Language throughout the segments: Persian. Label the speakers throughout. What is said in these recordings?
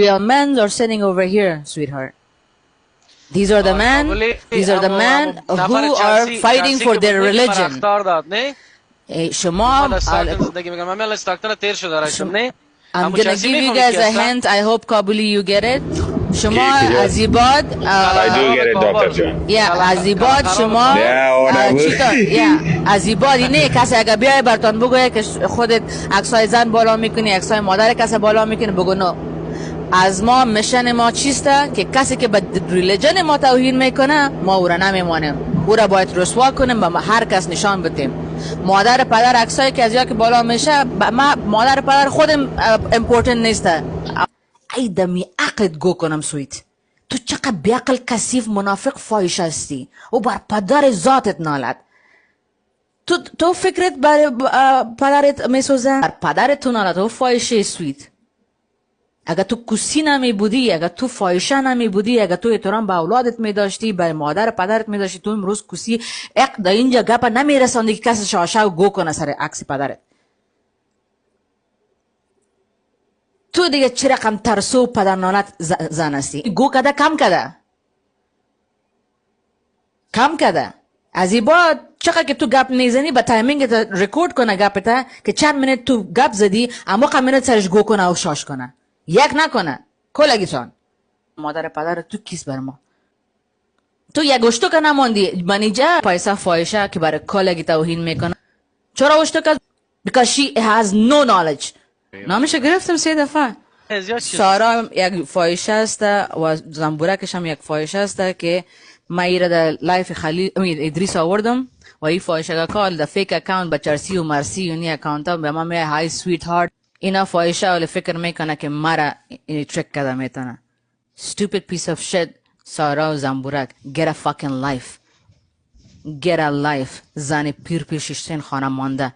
Speaker 1: Real men are sitting over here, sweetheart. These are the men. These are the men who are fighting for their religion. شما I'm gonna give you guys a hint. I hope Kabuli you get it. شما azibad.
Speaker 2: I do get it, Dr. John.
Speaker 1: Yeah, azibad شما. azibad اینه کسی اگه بیای براتون بگه که خودت عکسای زن بالا میکنی، عکسای مادر کسی بالا میکنی، بگو نه. از ما مشن ما چیسته که کسی که به ریلیجن ما توهین میکنه ما او را نمیمانیم، او را باید رسوا کنیم و هر کس نشان بدیم. مادر پدر عکسایی که از یا که بالا میشه، ما مادر پدر خودم امپورتنت نیسته. ای دمی عقلت گو کنم سویت، تو چقدر بیعقل کثیف منافق فاحش هستی و بر پدر ذاتت نالد. تو فکرت بر پدرت میسوزه، بر پدرت تو نالد. تو فاحشه سویت. اگر تو کسی نمی بودی، اگر تو فاحشه نمی بودی، اگر تو احترام به اولادت می داشتی، به مادر پدرت می داشتی، تو امروز کسی اق در اینجا گپ نمی رساندی که کسی شاشه و گو کنه سر عکس پدرت. تو دیگه چه رقم ترسو پدرنالت زن هستی. گو کده کم کده. از این بعد چقدر که تو گپ نیزنی به تایمینگ ریکورد کنه گپتا که چند منت تو گپ زدی اما قم منت سرش گو کنه و شاش کنه، یک نکنه کلگیتان. مادر پدر تو کیست بر ما؟ تو یک اشتو که نماندی منیجه پیسه فایشه که برای کلگی توهین میکنه. چرا اشتو که؟ because she has no knowledge. نامش گرفتم 3 دفعه. سارا یک فایشه است و زنبورکش هم یک فایشه است که ما ایره در لایف خلیل ادریس آوردم و این فایشه کال در فیک اکاونت با چرسی و مرسی و نی اکاونت ها به ما می های سویت هارت. اینا فایشه ولی فکر میکنه که مرا این ترک کده میتونه. Stupid piece of shit. سارا و زنبورک. Get a fucking life. Get a life. زن پیر ششتین خانه مانده.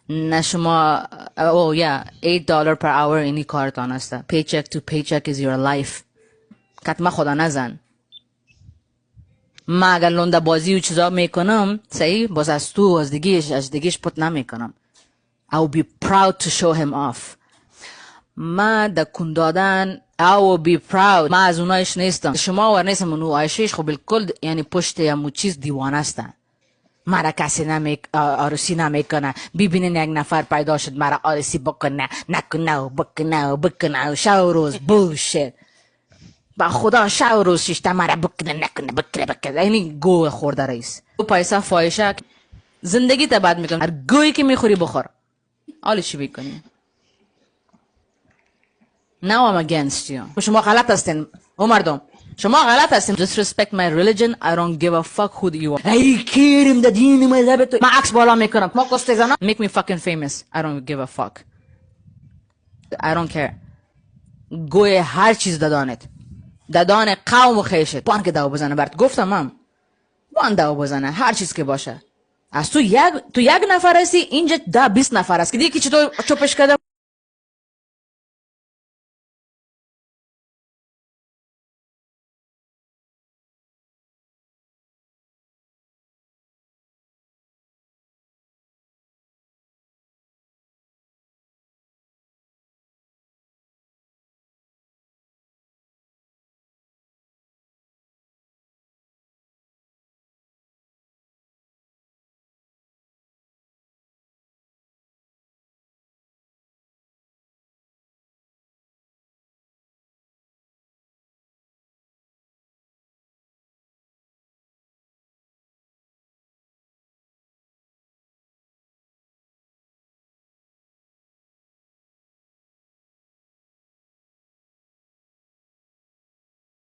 Speaker 1: نه شما oh yeah $8 per hour اینی کارتان است. Paycheck to paycheck is your life. کتما خدا نزن. ما اگر لنده بازی و چیزا میکنم صحیح باز از تو از دیگیش پت نمیکنم. I will be proud to show him off. ما در کن دادن I will be proud. ما از اونایش نیستم. شما ور نیستم اونو عایشش خب بالکل یعنی پشت همون چیز دیوانه استن. مرا کسی آرسی نمیکنه. ببینین یک نفر پیدا شد مرا آرسی بکنه نکنه شو روز بوشت. با خدا شو روز ششته مرا بکنه نکنه اینی گوه خورده رئیس. پیسه فایشه زندگی تا بعد میکنم. هر گویی که میخوری بخور. آلشی بکنی. Now I'm against you. شما غلط هستین. او مردم. شما غلط هستین. Disrespect my religion. I don't give a fuck who you are. ای کیرم در دین مذهب تو. ما عکس بالا میکنم. ما کسته زنم. Make me fucking famous. I don't give a fuck. I don't care. گوی هر چیز دادانت. دادان قوم و خیشت. بان که داو بزنه برد. گفتم هم. بان داو بزنه. هر چیز که باشه. از تو یک نفر هستی اینجا 10-20 نفر است که دیگه چطور چوبش کردم.